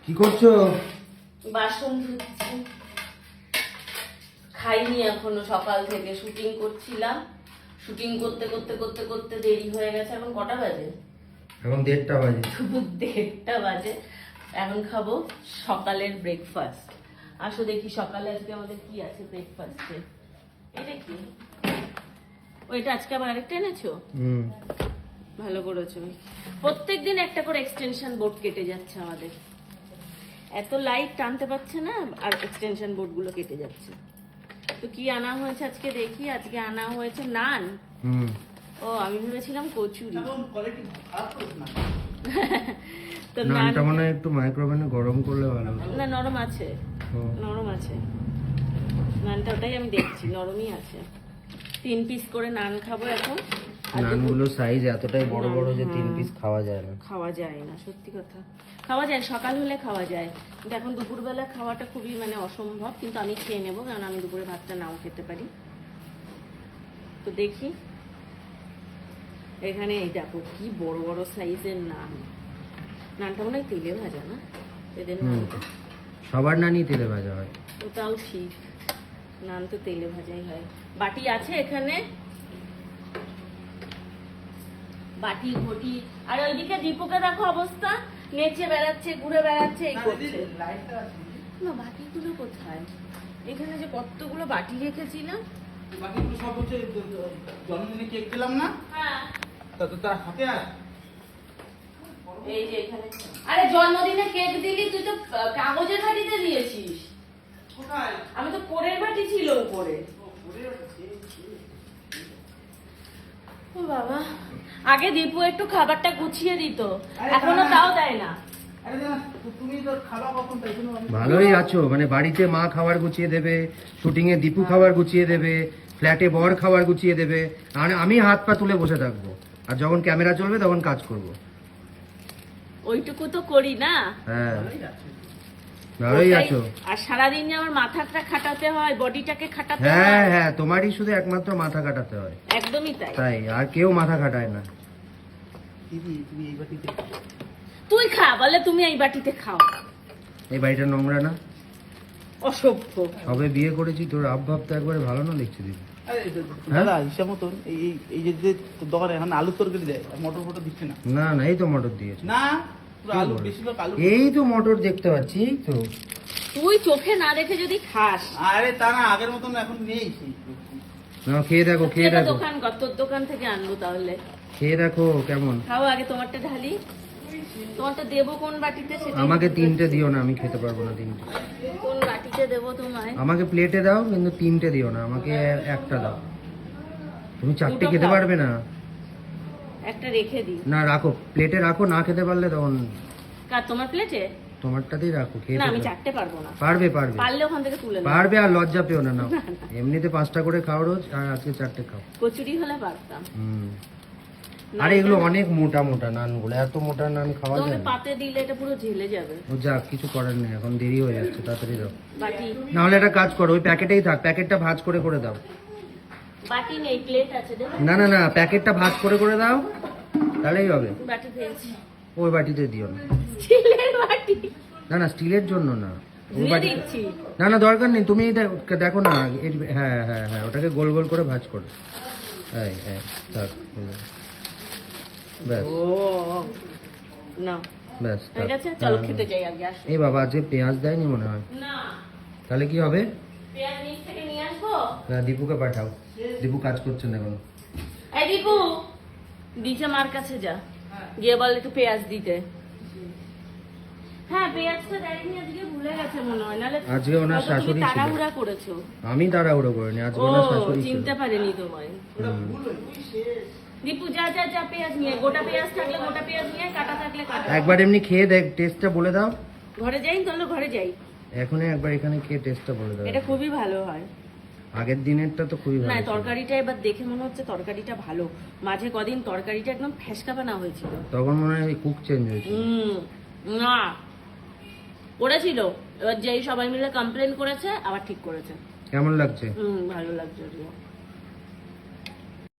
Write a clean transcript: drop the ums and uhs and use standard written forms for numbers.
কি করছো? বাসন ধুচ্ছি। খাইনি এখনো, সকাল থেকে শুটিং করছিলাম। শুটিং করতে করতে করতে করতে দেরি হয়ে গেছে। এখন কটা বাজে? এখন 1:30 বাজে। 1:30 বাজে। এখন খাবো সকালের ব্রেকফাস্ট। আসো দেখি সকালে আজকে আমাদের কি আছে ব্রেকফাস্টে। এটা কি? ওইটা আজকে আবার আরেকটা এনেছো? ভালো করেছো। প্রত্যেকদিন একটা করে এক্সটেনশন বোর্ড কেটে যাচ্ছে আমাদের। এত লাইট টানতে পারছে না, আর এক্সটেনশন বোর্ড গুলো কেটে যাচ্ছে। তো কি আনা হয়েছে আজকে দেখি। আজকে আনা হয়েছে নান। ও আমি ভেবেছিলাম কচুরি। তো নানটা মনে হয় একটু মাইক্রোওভেনে গরম করলে ভালো হতো। না, নরম আছে। নরম আছে নানটা, ওটাই আমি দেখছি নরমই আছে। 3 পিস করে নান খাবো এখন। নানগুলো সাইজ এতটাই বড় বড় যে 3 পিস খাওয়া যায় না। খাওয়া যায় না, সত্যি কথা। খাওয়া যায় সকাল হলে খাওয়া যায়, কিন্তু এখন দুপুরবেলা খাওয়াটা খুবই মানে অসম্ভব। কিন্তু আমি খেয়ে নেবো, কারণ আমি দুপুরে ভাতটা নাও খেতে পারি। তো দেখি এখানে এই দেখো কি বড় বড় সাইজের নান। নানটা মনে হয় তেলে ভাজা না? এদের নানটা সবার নানই তেলে ভাজা হয়। ওটাও ঠিক, নান তো তেলে ভাজাই হয়। বাটি আছে এখানে, বাটি ঘটি। আর ওইদিকে দীপুকে দেখো অবস্থা, নেচে বেড়াচ্ছে, ঘুরে বেড়াচ্ছে, এই করছে। না, বাটিগুলো কোথায়? এখানে যে কতগুলো বাটি রেখেছিলাম। বাকিগুলো সব হচ্ছে জন্মদিনে কেক দিলাম না? হ্যাঁ, তা তো তার হাতে আর এই যে এখানে। আরে জন্মদিনে কেক দিলি, তুই তো কাগজের বাটিতে দিয়েছিস। কোথায়? আমি তো পরের বাটি ছিল উপরে। ও বাবা, আগে দীপু একটু খাবারটা গুছিয়ে দিত, এখনো তাও দেয় না। আরে না, তুমি তো খাবা কখন? তাই জন্য ভালোই আছো, মানে বাড়িতে মা খাবার গুছিয়ে দেবে, শুটিং এ দীপু খাবার গুছিয়ে দেবে, ফ্ল্যাটে বর খাবার গুছিয়ে দেবে, আর আমি হাত পা তুলে বসে থাকবো। আর যখন ক্যামেরা চলবে তখন কাজ করব। ওইটুকু তো করি না। হ্যাঁ, ভালোই আছো। আর সারাদিন যে আমার মাথাটা খাটাতে হয়, বডিটাকে খাটাতে হ্যাঁ হয়। হ্যাঁ, তোমারই শুধু একমাত্র মাথা কাটাতে হয়। একদমই তাই। তাই, আর কেউ মাথা কাটায় না। দিদি তুমি এই বাটিতে তুই খা, বলে তুমি এই বাটিতে খাও। এই বাড়িটা নোংরা না? অসভ্য। সবে বিয়ে করেছি, তোর আবভাব তো একবারে ভালো না দেখছি দিদি। আরে দাদা হিসাব মতন এই যে দোকানে এখন আলু তরকারি দেয়, মটর ফটর দিচ্ছে না। না না, এই তো মটর দিয়েছে। না, পুরো আলু, বেশিরভাগ আলু। এই তো মটর দেখতে পাচ্ছি, এই তো। তুই চোখে না দেখে যদি খাস। আরে তা না, আগের মতন এখন নেই সেই। না, খেয়ে দেখো, খেয়ে তুই তো দেখো, দোকান কর, তোর দোকান থেকে আনবো তাহলে। খেয়ে দেখো কেমন। খাও, আগে তোমারটা ঢালি। তোমারটা দেবো কোন বাটিতে সেটা আমাকে 3টে দিও না, আমি খেতে পারবো না 3টে। কোন বাটিতে দেবো তোমায়? আমাকে প্লেটে দাও, কিন্তু 3টে দিও না, আমাকে একটা দাও। তুমি 4টে দুটো খেতে খাও। পারবে না। একটা রেখে দিই। না, রাখো, প্লেটে রাখো, না খেতে পারলে তখন কার তোমার প্লেটে? তোমারটাতেই রাখো, খেয়ে না, আমি দেখো। 4টে পারবো না। পারবে পারবে পারলে ওখান থেকে তুলে নেবো। পারবে, আর লজ্জা পেও না। নাও, এমনিতে 5টা করে খাও রোজ, আর আজকে 4টে খাও। কচুরি হলে পারতাম। আরে এগুলো অনেক মোটা মোটা নানগুলো, এত মোটা নান খাওয়া তোমাকে যায় না। পাতে দিলে এটা পুরো ঝেলে যাবে। ও যাক, কিছু করার নেই, এখন দেরি হয়ে যাচ্ছে, তাড়াতাড়ি দাও। বাটি? না হলে একটা কাজ করো, ওই প্যাকেটেই থাক, প্যাকেটটা ভাঁজ করে করে দাও। বাটি নেই, প্লেট আছে। দেখো, না না না, প্যাকেটটা ভাঁজ করে করে দাও, তাহলেই হবে। বাটি পেয়েছি। ওই বাটিতে দিও না। স্টিলের বাটি না না, স্টিলের জন্য না, ওই ধুয়ে বাটি। দিচ্ছি। না না, দরকার নেই, তুমি দেখো না। হ্যাঁ হ্যাঁ হ্যাঁ, ওটাকে গোল গোল করে ভাঁজ করো। হ্যাঁ হ্যাঁ, থাক, ব্যাস ও না, ব্যাস, ঠিক থাক। আছে, চলো হ্যাঁ, খেতে যাই আগে। আসো। এই বাবা, আজকে পেঁয়াজ দেয়নি মনে হয়। না, তাহলে কি হবে? পেঁয়াজ নিচ থেকে নিয়ে আসবো। দীপুকে পাঠাও, দীপু কাজ করছে না এখন। এই দীপু, দিশা মার কাছে যা, গিয়ে বল একটু পেঁয়াজ দিতে। হ্যাঁ, পেঁয়াজটা দেয়নি আজকে, ভুলে গেছে মনে হয়। নাহলে আজকে ওনার হয়তো তুমি শাশুড়ি ছিল। তাড়াহুড়া করেছো। আমি তাড়াহুড়ো করিনি, আজকে ও, ওনার শাশুড়ি ছিল। চিনতে পারেনি তোমায়। দীপু যা যা যা, পেঁয়াজ নিয়ে, গোটা পেঁয়াজ থাকলে গোটা পেঁয়াজ নিয়ে, কাটা থাকলে কাটা। একবার এমনি খেয়ে দেখ, টেস্টটা বলে দাও। ঘরে যাই, তাহলে ঘরে যাই। এখনই একবার এখানে খেয়ে টেস্টটা বলে দাও। এটা খুবই ভালো হয়। আগের দিনেরটা তো খুবই না, ভালো ছিল। তরকারিটা এবার দেখে মনে হচ্ছে তরকারিটা ভালো। মাঝে কদিন তরকারিটা একদম ফ্যাসকাপানা হয়েছিল। তখন মনে হয় কুক চেঞ্জ হয়েছিল। না, করেছিল। এবার যেই সবাই মিলে কমপ্লেন করেছে, আবার ঠিক করেছে। কেমন লাগছে? ভালো লাগছে।